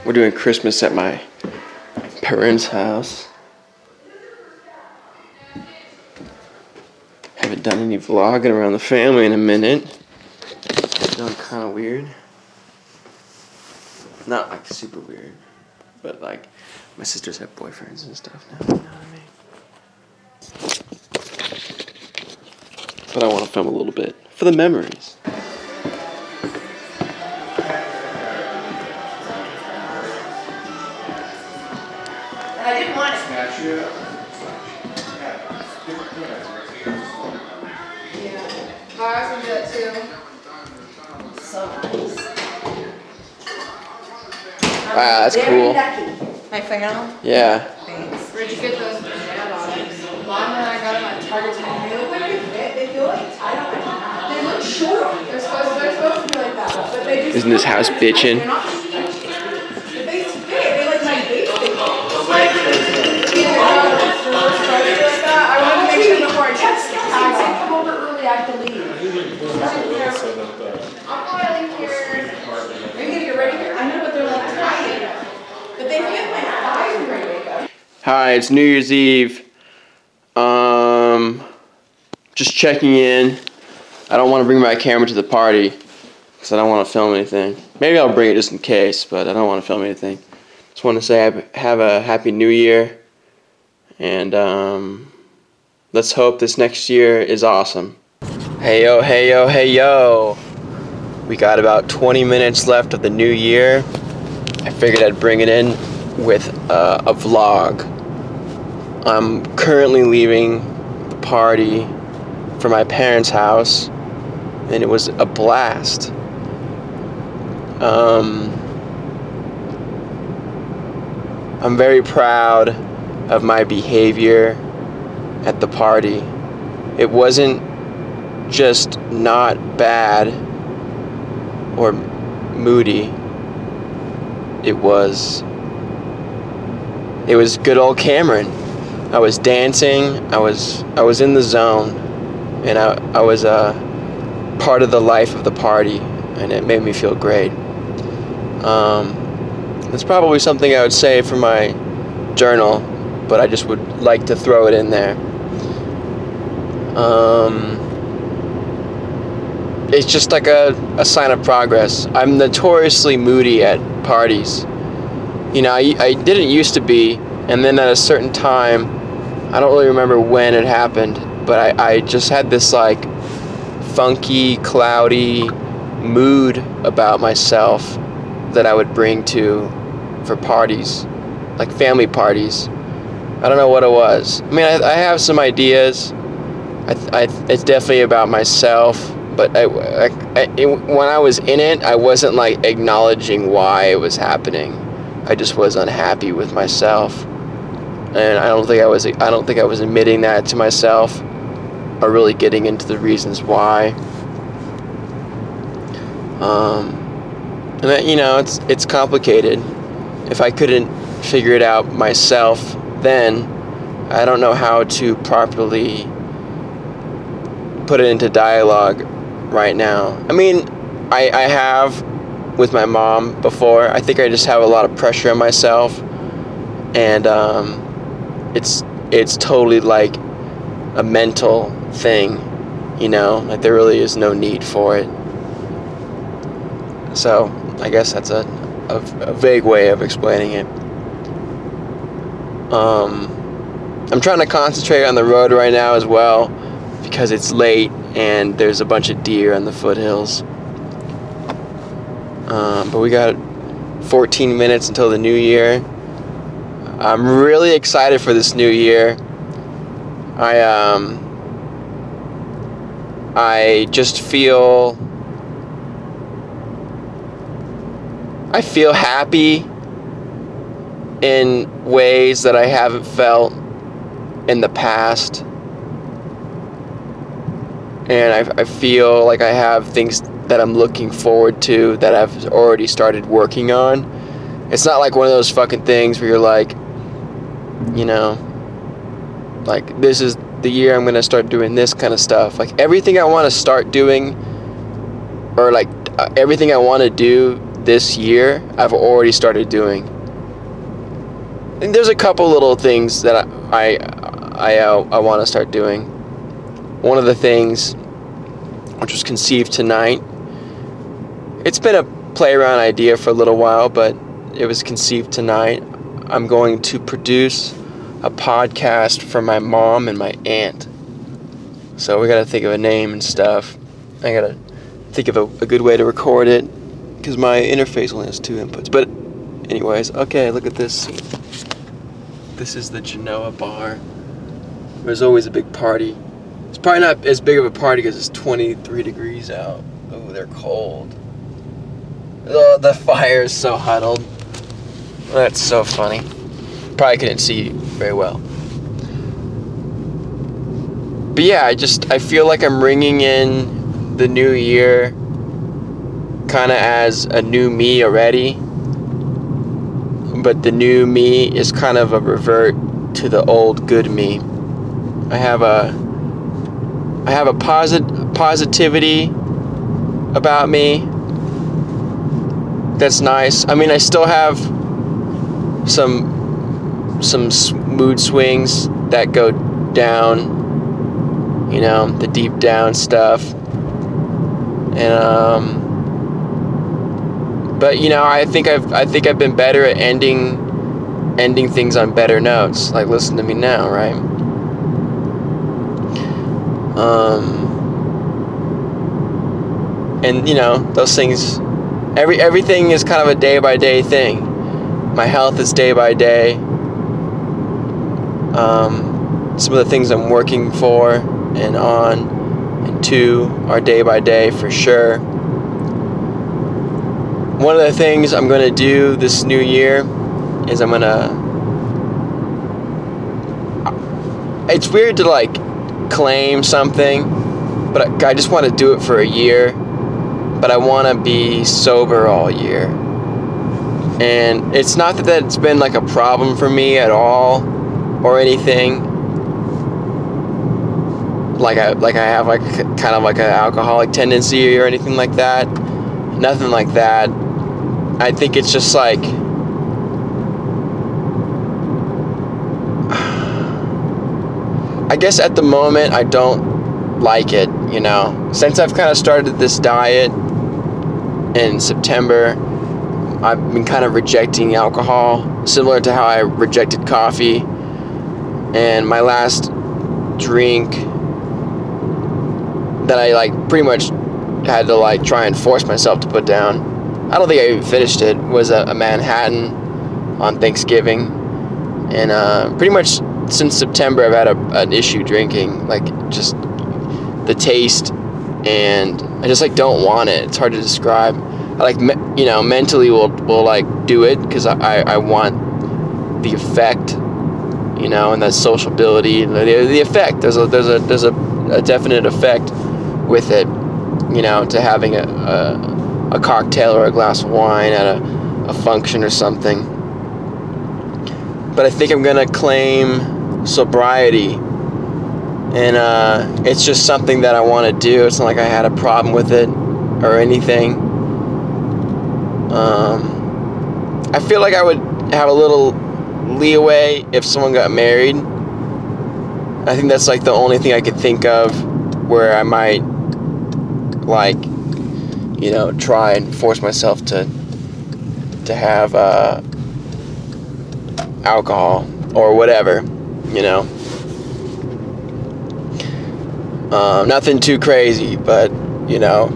We're doing Christmas at my parents' house. Haven't done any vlogging around the family in a minute. It's done kind of weird. Not like super weird, but like my sisters have boyfriends and stuff now, you know what I mean? But I want to film a little bit for the memories. I didn't want it. Yeah. My husband did that too. So nice. Wow, that's cool. My flannel? Yeah. Thanks. Where'd you get those bottoms? Mom and I got them at Target. They look like they feel like tight on my hand. They look short on you. They're supposed to be like that. But they just Isn't this house bitchin'? They're not the base fit. They like my base fit. Like, I wanted to make sure before I text them. I come over early, I have to leave. I'm boiling here. Are you gonna get ready here? I know, but they're like tight. But they fit my thighs right away. Hi, it's New Year's Eve. Just checking in. I don't want to bring my camera to the party because I don't want to film anything. Maybe I'll bring it just in case, but I don't want to film anything. Just want to say have a happy New Year, and let's hope this next year is awesome. Hey yo, hey yo, hey yo. We got about 20 minutes left of the new year. I figured I'd bring it in with a vlog. I'm currently leaving the party for my parents' house, and it was a blast. I'm very proud of my behavior at the party. It wasn't just not bad or moody. It was good old Cameron. I was dancing, I was in the zone, and I was part of the life of the party, and it made me feel great. It's probably something I would say for my journal, but I just would like to throw it in there. It's just like a sign of progress. I'm notoriously moody at parties. You know, I didn't used to be, and then at a certain time, I don't really remember when it happened, but I just had this like funky, cloudy mood about myself that I would bring for parties, like family parties. I don't know what it was. I mean, I have some ideas. It's definitely about myself, but when I was in it, I wasn't like acknowledging why it was happening. I just was unhappy with myself, and I don't think I was admitting that to myself, or really getting into the reasons why. And that, you know, it's complicated. If I couldn't figure it out myself, then I don't know how to properly put it into dialogue right now. I mean, I have with my mom before. I think I just have a lot of pressure on myself, and it's totally like a mental thing, you know, like there really is no need for it. So I guess that's a vague way of explaining it. I'm trying to concentrate on the road right now as well, because it's late and there's a bunch of deer on the foothills. But we got 14 minutes until the new year. I'm really excited for this new year. I just feel happy in ways that I haven't felt in the past, and I feel like I have things that I'm looking forward to that I've already started working on. It's not like one of those fucking things where you're like, you know, like this is the year I'm gonna start doing this kind of stuff. Like everything I want to start doing, or like everything I want to do this year, I've already started doing. And there's a couple little things that I want to start doing. One of the things, which was conceived tonight, it's been a play around idea for a little while, but it was conceived tonight. I'm going to produce a podcast for my mom and my aunt. So we gotta think of a name and stuff. I gotta think of a good way to record it, because my interface only has 2 inputs. But anyways, okay, look at this. This is the Genoa bar. There's always a big party. It's probably not as big of a party because it's 23 degrees out. Oh, they're cold. Oh, the fire is so huddled. That's so funny. Probably couldn't see very well. But yeah, I feel like I'm ringing in the new year kind of as a new me already. But the new me is kind of a revert to the old good me. I have a positivity about me that's nice. I mean, I still have some mood swings that go down, you know, the deep down stuff. And but you know, I think I've been better at ending things on better notes. Like, listen to me now, right? And you know, those things, everything is kind of a day by day thing. My health is day by day. Some of the things I'm working for and on and to are day by day for sure. One of the things I'm going to do this new year is I'm going to... It's weird to like claim something, but I just want to do it for a year. But I want to be sober all year. And it's not that it's been like a problem for me at all or anything. Like I have like kind of like an alcoholic tendency or anything like that. Nothing like that. I think it's just like, I guess at the moment I don't like it, you know. Since I've kind of started this diet in September, I've been kind of rejecting alcohol, similar to how I rejected coffee. And my last drink that I like pretty much had to like try and force myself to put down, I don't think I even finished it, was a Manhattan on Thanksgiving. And pretty much since September I've had an issue drinking, like just the taste, and I just like don't want it. It's hard to describe. I like, you know, mentally will like do it because I want the effect, you know, and that sociability, the effect. There's a definite effect with it, you know, to having a cocktail or a glass of wine at a function or something. But I think I'm gonna claim sobriety, and it's just something that I want to do. It's not like I had a problem with it or anything. I feel like I would have a little leeway if someone got married. I think that's like the only thing I could think of where I might, like, you know, try and force myself to have alcohol or whatever, you know. Nothing too crazy, but you know,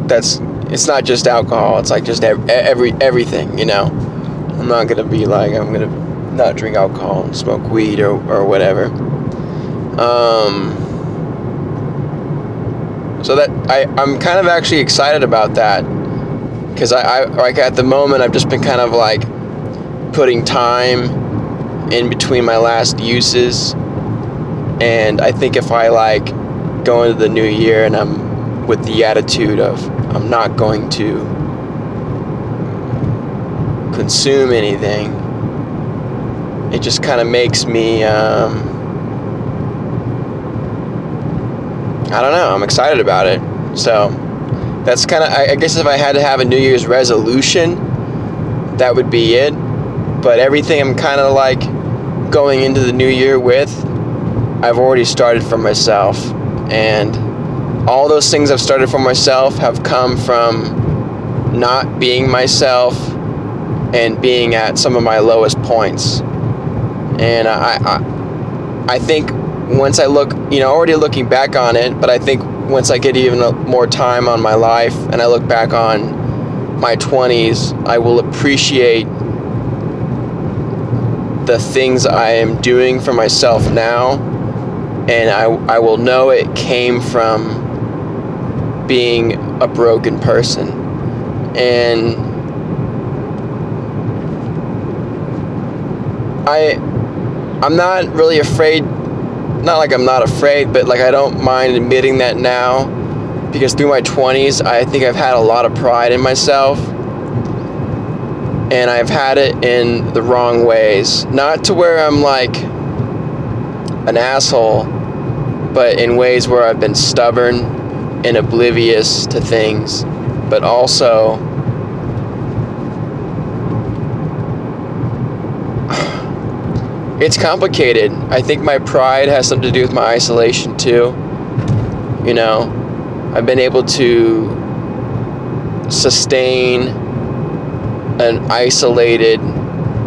it's not just alcohol. It's like just everything, you know. I'm not gonna be like, I'm gonna not drink alcohol and smoke weed or whatever. So that I'm kind of actually excited about that, because I like at the moment I've just been kind of like putting time in between my last uses, and I think if I like go into the new year and I'm with the attitude of I'm not going to consume anything, it just kind of makes me I don't know, I'm excited about it. So that's kind of, I guess if I had to have a New Year's resolution, that would be it. But everything I'm kind of like going into the new year with, I've already started for myself. And all those things I've started for myself have come from not being myself and being at some of my lowest points. And I think once I look, already looking back on it, but I think once I get even more time on my life and I look back on my 20s, I will appreciate the things I am doing for myself now, and I will know it came from being a broken person. And I'm not really afraid, not like I'm not afraid, but like I don't mind admitting that now, because through my 20s I think I've had a lot of pride in myself, and I've had it in the wrong ways. Not to where I'm like an asshole, but in ways where I've been stubborn and oblivious to things. But also, it's complicated. I think my pride has something to do with my isolation too. I've been able to sustain an isolated,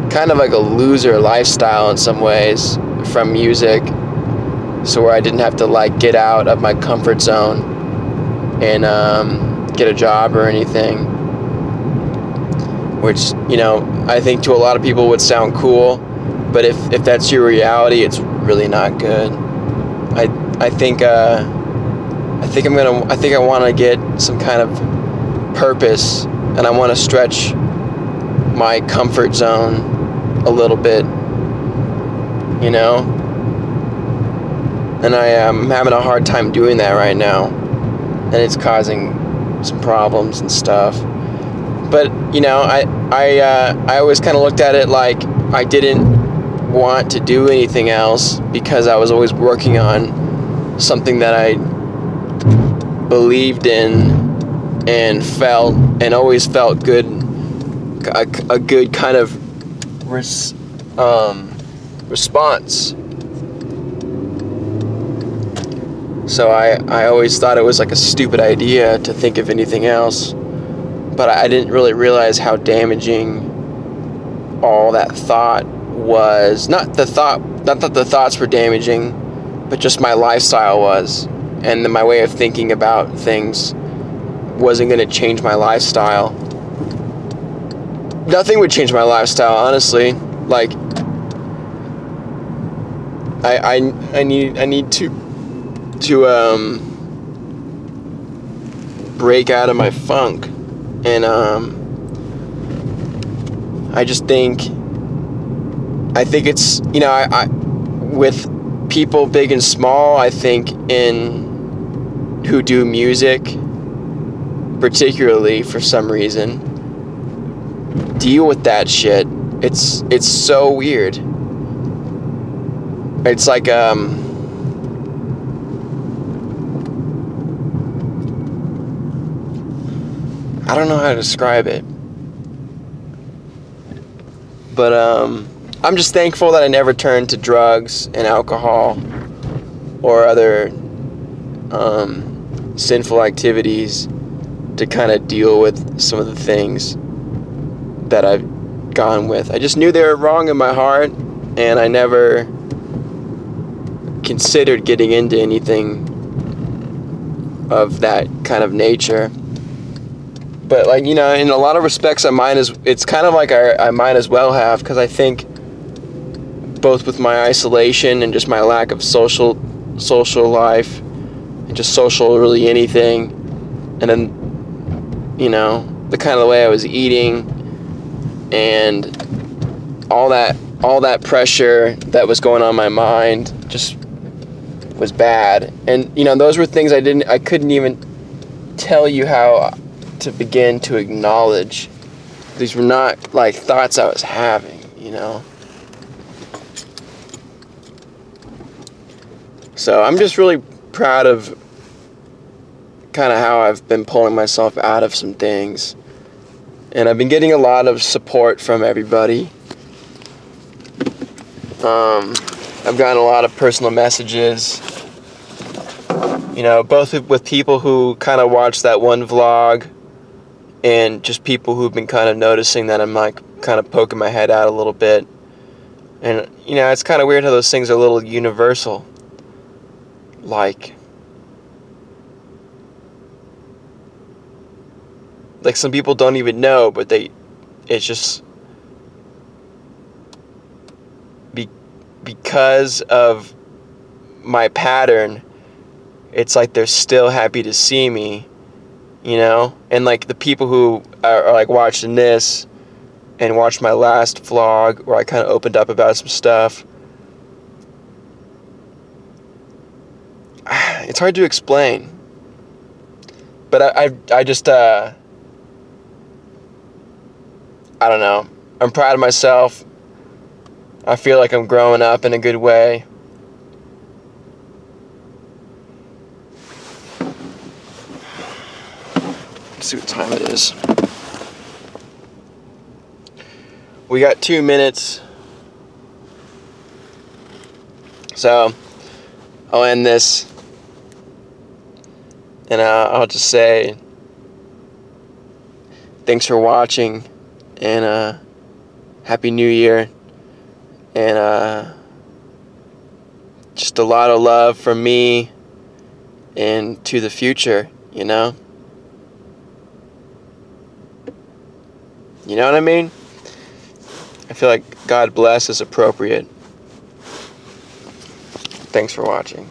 kind of like a loser lifestyle in some ways from music, so where I didn't have to like get out of my comfort zone and get a job or anything, which I think to a lot of people would sound cool, but if that's your reality, it's really not good. I think I want to get some kind of purpose, and I want to stretch my comfort zone a little bit, and I am having a hard time doing that right now, and it's causing some problems and stuff. But I always kind of looked at it like I didn't want to do anything else, because I was always working on something that I believed in and felt, and always felt good, a good kind of response. So I always thought it was like a stupid idea to think of anything else, but I didn't really realize how damaging all that thought was. Not that the thoughts were damaging, but just my lifestyle was, and my way of thinking about things wasn't going to change my lifestyle. Nothing would change my lifestyle, honestly. Like I need to break out of my funk, and I think it's, I with people big and small, I think who do music particularly, for some reason, deal with that shit. It's so weird. It's like I don't know how to describe it, but I'm just thankful that I never turned to drugs and alcohol or other sinful activities to kind of deal with some of the things that I've gone with. I just knew they were wrong in my heart, and I never considered getting into anything of that kind of nature. But like, in a lot of respects, it's kind of like I might as well have, because I think both with my isolation and just my lack of social life, and just social really anything, and then the kind of the way I was eating, and all that pressure that was going on in my mind just was bad. And those were things I couldn't even tell you how to begin to acknowledge. These were not like thoughts I was having, So I'm just really proud of kind of how I've been pulling myself out of some things. And I've been getting a lot of support from everybody. I've gotten a lot of personal messages, you know, both with people who kind of watched that one vlog and just people who've been kind of noticing that I'm like kind of poking my head out a little bit. And, you know, it's kind of weird how those things are a little universal. Like some people don't even know, but it's just because of my pattern, it's like they're still happy to see me, you know? And like the people who are like watching this and watched my last vlog where I kind of opened up about some stuff, it's hard to explain. But I just I don't know. I'm proud of myself. I feel like I'm growing up in a good way. Let's see what time it is. We got 2 minutes. So I'll end this. And I'll just say thanks for watching. And Happy New Year. And just a lot of love from me and to the future, you know? You know what I mean? I feel like God bless is appropriate. Thanks for watching.